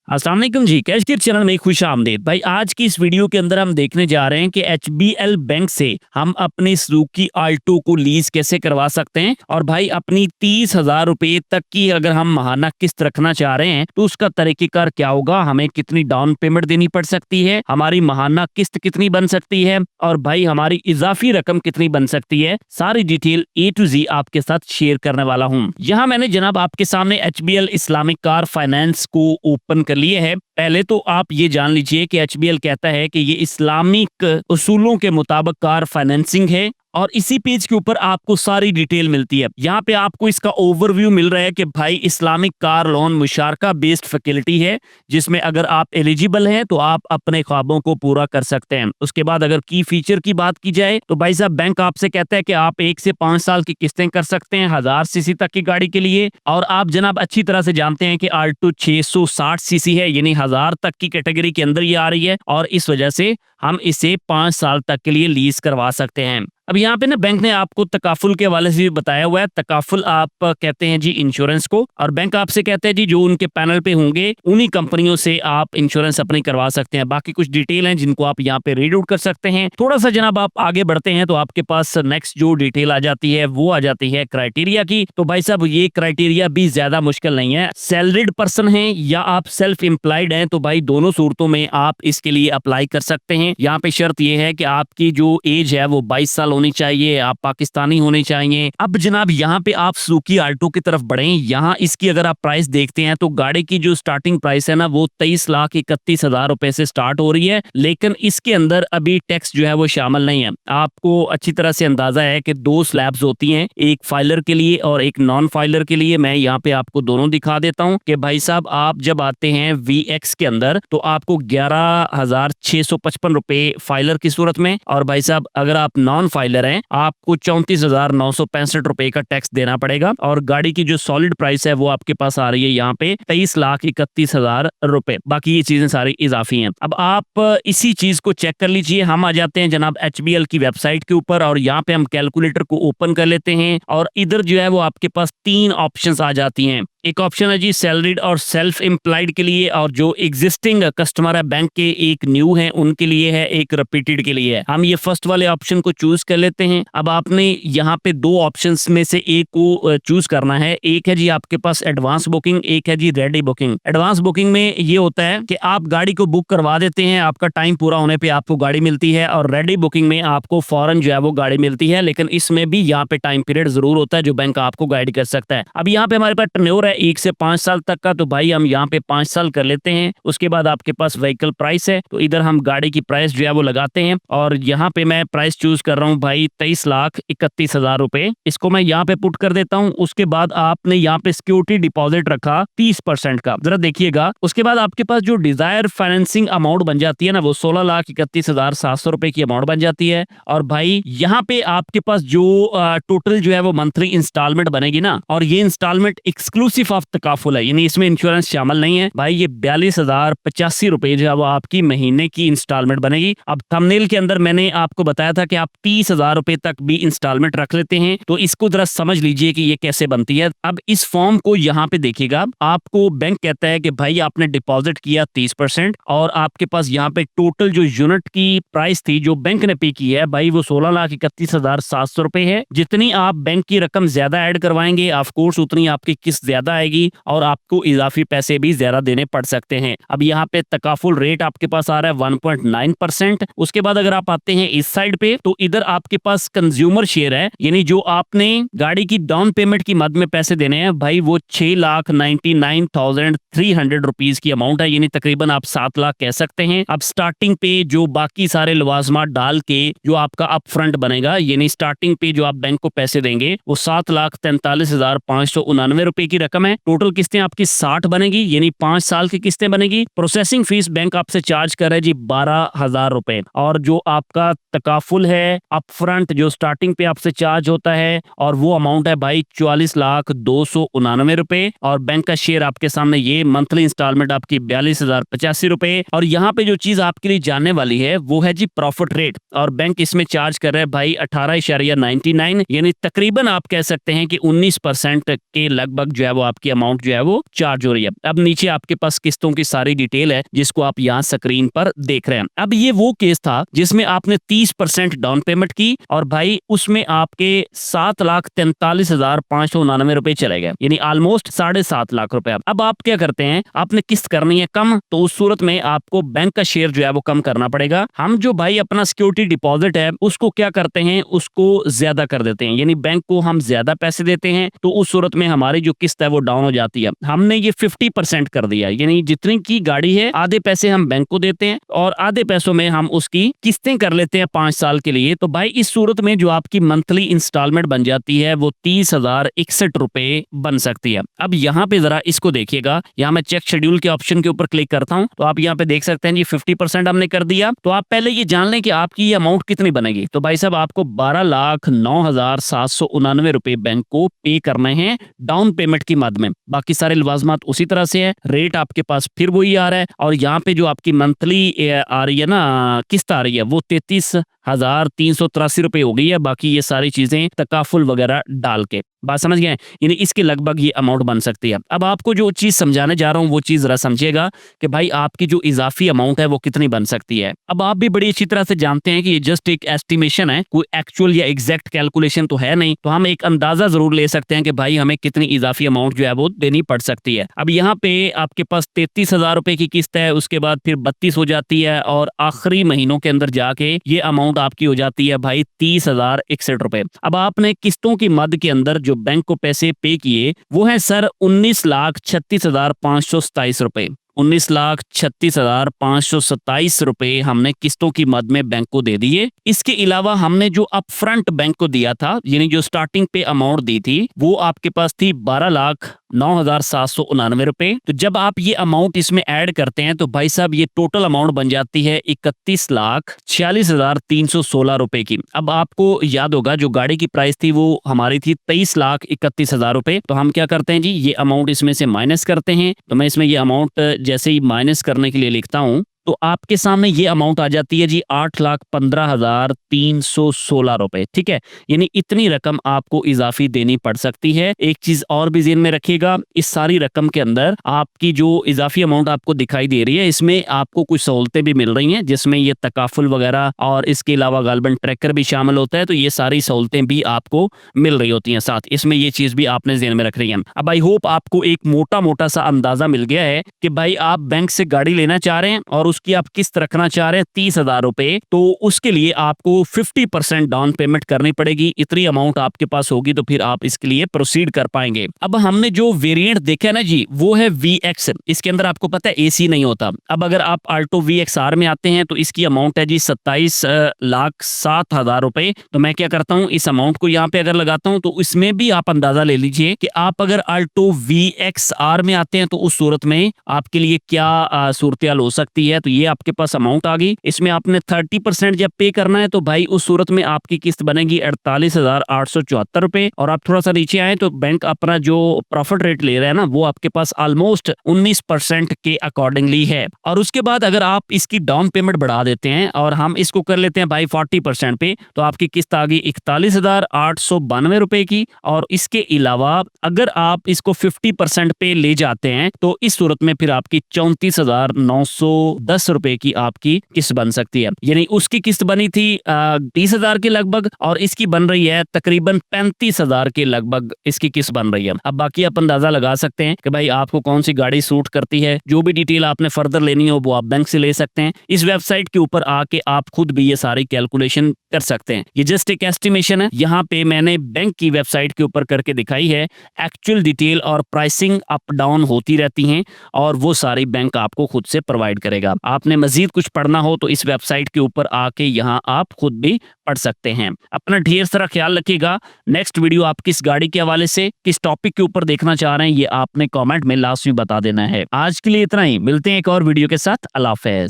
अस्सलाम वालेकुम जी, cash kit channel में खुश आमदीद। भाई आज की इस वीडियो के अंदर हम देखने जा रहे हैं कि एचबीएल बैंक से हम अपने सुजुकी आल्टो को लीज कैसे करवा सकते हैं। और भाई अपनी 30,000 रुपए तक की अगर हम माहाना किस्त रखना चाह रहे हैं तो उसका तरीकेकार क्या होगा, हमें कितनी डाउन पेमेंट देनी पड़ सकती है, हमारी माहाना किस्त कितनी बन सकती है और भाई हमारी इजाफी रकम कितनी बन सकती है, सारी डिटेल ए टू जी आपके साथ शेयर करने वाला हूँ। यहाँ मैंने जनाब आपके सामने एचबीएल इस्लामिक कार फाइनेंस को ओपन कर लिए है। पहले तो आप ये जान लीजिए कि एचबीएल कहता है कि ये इस्लामिक उसूलों के मुताबिक कार फाइनेंसिंग है और इसी पेज के ऊपर आपको सारी डिटेल मिलती है। यहाँ पे आपको इसका ओवरव्यू मिल रहा है कि भाई इस्लामिक कार लोन मुशारका बेस्ड फैसिलिटी है जिसमें अगर आप एलिजिबल हैं तो आप अपने ख्वाबों को पूरा कर सकते हैं। उसके बाद अगर की फीचर की बात की जाए तो भाई साहब बैंक आपसे कहता है कि आप 1 से 5 साल की किस्तें कर सकते हैं 1000 सीसी तक की गाड़ी के लिए। और आप जनाब अच्छी तरह से जानते हैं कि आल्टो 660 सीसी है, यानी 1000 तक की कैटेगरी के अंदर ये आ रही है और इस वजह से हम इसे 5 साल तक के लिए लीज करवा सकते हैं। अब यहाँ पे ना बैंक ने आपको तकाफुल के हवाले से भी बताया हुआ है। तकाफुल आप कहते हैं जी इंश्योरेंस को, और बैंक आपसे कहते हैं जी जो उनके पैनल पे होंगे उन्हीं कंपनियों से आप इंश्योरेंस अपनी करवा सकते हैं। बाकी कुछ डिटेल हैं जिनको आप यहाँ पे रीड आउट कर सकते हैं। थोड़ा सा जनाब आप आगे बढ़ते हैं तो आपके पास नेक्स्ट जो डिटेल आ जाती है वो आ जाती है क्राइटेरिया की। तो भाई साहब ये क्राइटेरिया भी ज्यादा मुश्किल नहीं है। सैलरीड पर्सन है या आप सेल्फ एम्प्लॉयड हैं तो भाई दोनों सूरतों में आप इसके लिए अप्लाई कर सकते हैं। यहाँ पे शर्त यह है कि आपकी जो एज है वो 22 साल होनी चाहिए, आप पाकिस्तानी होने चाहिए। अब जनाब यहाँ पे आप सुजुकी आल्टो की तरफ बढ़ें। यहाँ इसकी अगर आप प्राइस देखते हैं तो गाड़ी की जो स्टार्टिंग प्राइस है ना वो 23,31,000 रुपए से स्टार्ट हो रही है, लेकिन इसके अंदर अभी टैक्स जो है वो शामिल नहीं है। आपको अच्छी तरह से अंदाजा है कि 2 स्लैब्स होती हैं, एक फाइलर के लिए और एक नॉन फाइलर के लिए। मैं यहाँ पे आपको दोनों दिखा देता हूँ कि भाई साहब आप जब आते हैं VX के अंदर तो आपको 11,655 रुपए फाइलर की सूरत में, और भाई साहब अगर आप नॉन फाइलर हैं आपको 34,965 रुपए का टैक्स देना पड़ेगा। और गाड़ी की जो सॉलिड प्राइस है वो आपके पास आ रही है यहाँ पे 23,31,000 रुपए। बाकी ये चीजें सारी इजाफी हैं। अब आप इसी चीज को चेक कर लीजिए। हम आ जाते हैं जनाब एचबीएल की वेबसाइट के ऊपर और यहाँ पे हम कैलकुलेटर को ओपन कर लेते हैं और इधर जो है वो आपके पास 3 ऑप्शंस आ जाती हैं। एक ऑप्शन है जी सैलरीड और सेल्फ एम्प्लॉयड के लिए, और जो एग्जिस्टिंग कस्टमर है बैंक के एक न्यू है उनके लिए है, एक रिपीटेड के लिए है। हम ये फर्स्ट वाले ऑप्शन को चूज कर लेते हैं। अब आपने यहाँ पे 2 ऑप्शंस में से एक को चूज करना है। एक है जी आपके पास एडवांस बुकिंग, एक है जी रेडी बुकिंग। एडवांस बुकिंग में ये होता है कि आप गाड़ी को बुक करवा देते हैं, आपका टाइम पूरा होने पे आपको गाड़ी मिलती है, और रेडी बुकिंग में आपको फौरन जो है वो गाड़ी मिलती है, लेकिन इसमें भी यहाँ पे टाइम पीरियड जरूर होता है जो बैंक आपको गाइड कर सकता है। अब यहाँ पे हमारे पास टर्नओवर है 1 से 5 साल तक का, तो भाई हम यहाँ पे 5 साल कर लेते हैं। उसके बाद आपके पास व्हीकल प्राइस है तो इधर हम गाड़ी की प्राइस जो है वो लगाते हैं, और यहाँ पे मैं प्राइस चूज कर रहा हूँ भाई 23,31,000 रुपए। इसको मैं यहाँ पे पुट कर देता हूँ। उसके बाद आपने यहाँ पे सिक्योरिटी डिपॉजिट रखा 30% का, जरा देखिएगा। उसके बाद आपके पास जो डिजायर फाइनेंसिंग अमाउंट बन जाती है ना वो 16,31,700 रुपए की अमाउंट बन जाती है। और भाई यहाँ पे आपके पास जो टोटल जो है वो मंथली इंस्टॉलमेंट बनेगी ना, और ये इंस्टॉलमेंट एक्सक्लूसिव ऑफ तकाफुल है, यानी इसमें इंश्योरेंस शामिल नहीं है भाई। ये 42,085 रुपए जो है वो आपकी महीने की इंस्टॉलमेंट बनेगी। अब थंबनेल के अंदर मैंने आपको बताया था कि आप 30,000 रुपए तक भी इंस्टॉलमेंट रख लेते हैं, तो इसको जरा समझ लीजिए कि ये कैसे बनती है। अब इस फॉर्म को यहाँ पे देखिएगा, आपको बैंक कहता है कि भाई आपने डिपॉजिट किया 30% और आपके पास यहाँ पे टोटल जो यूनिट की प्राइस थी जो बैंक ने पे की है भाई वो 16,31,700 रुपए है। जितनी आप बैंक की रकम ज्यादा ऐड करवाएंगे ऑफ कोर्स उतनी आपकी किस्त ज्यादा आएगी और आपको इजाफी पैसे भी ज्यादा देने पड़ सकते हैं। अब यहाँ पे तकाफुल रेट आपके पास आ रहा है 1.9%। उसके बाद अगर आप आते हैं इस साइड पे तो इधर आपके पास कंज्यूमर शेयर है, यानी जो आपने गाड़ी की डाउन पेमेंट की मद में पैसे देने हैं भाई वो 6,99,300 रुपीज की अमाउंट है, यानी तकरीबन आप 7 लाख कह सकते हैं। अब स्टार्टिंग पे जो बाकी सारे लवाजमात डाल के जो आपका अप फ्रंट बनेगा, यानी स्टार्टिंग पे जो आप बैंक को पैसे देंगे वो 7,43,599 रुपए की रकम है। टोटल किस्तें आपकी 60 बनेगी, यानी 5 साल की किस्तें बनेगी। प्रोसेसिंग फीस बैंक आपसे चार्ज कर रहा है जी 12,000 रुपए, और जो आपका तकाफुल है अप फ्रंट जो स्टार्टिंग पे आपसे चार्ज होता है और वो अमाउंट है भाई 44,299 रुपए, और बैंक का शेयर आपके सामने ये मंथली इंस्टॉलमेंट आपकी 42,085 रुपए। और यहाँ पे जो चीज आपके लिए जानने वाली है वो है जी प्रॉफिट रेट, और बैंक इसमें चार्ज कर रहा है भाई 18.99, यानी तकरीबन आप कह सकते हैं कि 19% के लगभग जो है वो आपकी अमाउंट जो है वो चार्ज हो रही है। अब नीचे आपके पास किस्तों की सारी डिटेल है जिसको आप यहाँ स्क्रीन पर देख रहे हैं। अब ये वो केस था जिसमें आपने 30% डाउन पेमेंट की और भाई उसमें आपके 7,43,599 रुपए चले गए, यानी ऑलमोस्ट 7.5 लाख रुपए। अब आप क्या करते हैं, आपने किस्त करनी है कम, तो उस सूरत में आपको बैंक का शेयर जो है वो कम करना पड़ेगा। हम जो भाई अपना सिक्योरिटी डिपॉजिट है उसको क्या करते हैं, उसको ज्यादा कर देते हैं, यानी बैंक को हम ज्यादा पैसे देते हैं, तो उस सूरत में हमारी जो किस्त है वो डाउन हो जाती है। हमने ये 50% कर दिया, यानी जितनी की गाड़ी है आधे पैसे हम बैंक को देते हैं और आधे पैसों में हम उसकी किस्तें कर लेते हैं 5 साल के लिए। तो भाई इस सूरत में जो आपकी मंथली इंस्टॉलमेंट बन जाती है वो 30,061 रुपए बन सकती है। अब यहाँ पे जरा इसको देखिएगा, यहाँ मैं चेक शेड्यूल के ऑप्शन के ऊपर क्लिक करता हूँ तो आप यहाँ पे देख सकते हैं जी 50% हमने कर दिया। तो आप पहले ये जान लें कि आपकी ये अमाउंट कितनी बनेगी। तो भाई साहब आपको 12,09,799 रुपए बैंक को पे करने हैं डाउन पेमेंट की मद में। बाकी सारे लवाजमात उसी तरह से है, रेट आपके पास फिर वही आ रहा है और यहाँ पे जो आपकी मंथली आ रही है ना किस्त आ रही है वो 33,383 रुपए हो गई है। बाकी ये सारी चीजें तकाफुल वगैरह डाल के, बात समझ गए, यानी इसके लगभग ये अमाउंट बन सकती है। अब आपको जो चीज समझाने जा रहा हूँ वो चीज जरा समझिएगा कि भाई आपकी जो इजाफी अमाउंट है वो कितनी बन सकती है। अब आप भी बड़ी अच्छी तरह से जानते हैं कि ये जस्ट एक एस्टिमेशन है, कोई एक्चुअल या एग्जैक्ट कैलकुलेशन तो है नहीं, तो हम एक अंदाजा जरूर ले सकते हैं कि भाई हमें कितनी इजाफी अमाउंट जो है वो देनी पड़ सकती है। अब यहाँ पे आपके पास 33,000 रुपए की किस्त है, उसके बाद फिर 32 हो जाती है और आखिरी महीनों के अंदर जाके ये अमाउंट आपकी हो जाती है भाई 30,061 रुपए। अब आपने किस्तों की मद के अंदर जो बैंक को पैसे पे किए वो है सर 19,36,527 रुपए। 19,36,527 रुपए हमने किस्तों की मद में बैंक को दे दिए। इसके अलावा हमने जो अपफ्रंट बैंक को दिया था, यानी जो स्टार्टिंग पे अमाउंट दी थी वो आपके पास थी 12,09,799 रुपए। तो जब आप ये अमाउंट इसमें ऐड करते हैं तो भाई साहब ये टोटल अमाउंट बन जाती है 31,46,316 रुपए की। अब आपको याद होगा जो गाड़ी की प्राइस थी वो हमारी थी 23,31,000 रुपए। तो हम क्या करते हैं जी, ये अमाउंट इसमें से माइनस करते हैं। तो मैं इसमें ये अमाउंट जैसे ही माइनस करने के लिए लिखता हूं तो आपके सामने ये अमाउंट आ जाती है जी 8,15,316 रुपए। ठीक है, यानी इतनी रकम आपको इजाफी देनी पड़ सकती है। एक चीज और भी ज़हन में रखिएगा, इस सारी रकम के अंदर आपकी जो इजाफी अमाउंट आपको दिखाई दे रही है इसमें आपको कुछ सहूलतें भी मिल रही हैं, जिसमें ये तकाफुल वगैरह और इसके अलावा गालबन ट्रैकर भी शामिल होता है। तो ये सारी सहूलतें भी आपको मिल रही होती हैं साथ, इसमें ये चीज भी आपने ज़हन में रख रही है। अब आई होप आपको एक मोटा मोटा सा अंदाजा मिल गया है कि भाई आप बैंक से गाड़ी लेना चाह रहे हैं और उसकी आप किस्त रखना चाह रहे हैं 30,000 रुपए, तो उसके लिए आपको 50% डाउन पेमेंट करनी पड़ेगी। इतनी अमाउंट आपके पास होगी तो फिर आप इसके लिए प्रोसीड कर पाएंगे। अब हमने जो वेरिएंट देखा है ना जी वो है VX। इसके अंदर आपको पता है AC नहीं होता। अब अगर आप आल्टो VXR में आते हैं तो इसकी अमाउंट है जी 27,07,000 रुपए। तो मैं क्या करता हूँ, इस अमाउंट को यहाँ पे अगर लगाता हूँ तो इसमें भी आप अंदाजा ले लीजिए कि आप अगर आल्टो VXR में आते हैं तो उस सूरत में आपके लिए क्या सूरत हो सकती है। तो ये आपके पास अमाउंट आ गई, इसमें आपने 30% जब पे करना है तो भाई उस सूरत में आपकी किस्त बनेगी 48,874 रुपए। और आप थोड़ा सा नीचे आए तो बैंक अपना जो प्रॉफिट रेट ले रहा है ना वो आपके पास ऑलमोस्ट 19% के अकॉर्डिंगली है। और उसके बाद अगर आप इसकी डाउन पेमेंट बढ़ा देते हैं और हम इसको कर लेते हैं भाई 40% पे, तो आपकी किस्त आ गई 41,892 रुपए की। और इसके अलावा अगर आप इसको 50% पे ले जाते हैं तो इस सूरत में फिर आपकी 34,910 रुपए की आपकी किस्त बन सकती है। यानी उसकी किस्त बनी थी 30,000 के लगभग और इसकी बन रही है तकरीबन 35,000 के लगभग इसकी किस्त बन रही है। अब बाकी आप अंदाजा लगा सकते हैं कि भाई आपको कौन सी गाड़ी सूट करती है। जो भी डिटेल आपने फर्दर लेनी हो वो आप बैंक से ले सकते हैं। इस वेबसाइट के ऊपर आके आप खुद भी ये सारी कैलकुलेशन कर सकते हैं। ये जस्ट एक एस्टिमेशन है, यहाँ पे मैंने बैंक की वेबसाइट के ऊपर करके दिखाई है। एक्चुअल डिटेल और प्राइसिंग अप डाउन होती रहती हैं और वो सारी बैंक आपको खुद से प्रोवाइड करेगा। आपने मजीद कुछ पढ़ना हो तो इस वेबसाइट के ऊपर आके यहाँ आप खुद भी पढ़ सकते हैं। अपना ढेर सारा ख्याल रखिएगा। नेक्स्ट वीडियो आप किस गाड़ी के हवाले से किस टॉपिक के ऊपर देखना चाह रहे हैं ये आपने कमेंट में लास्ट में बता देना है। आज के लिए इतना ही, मिलते हैं एक और वीडियो के साथ। अल्लाह हाफिज़।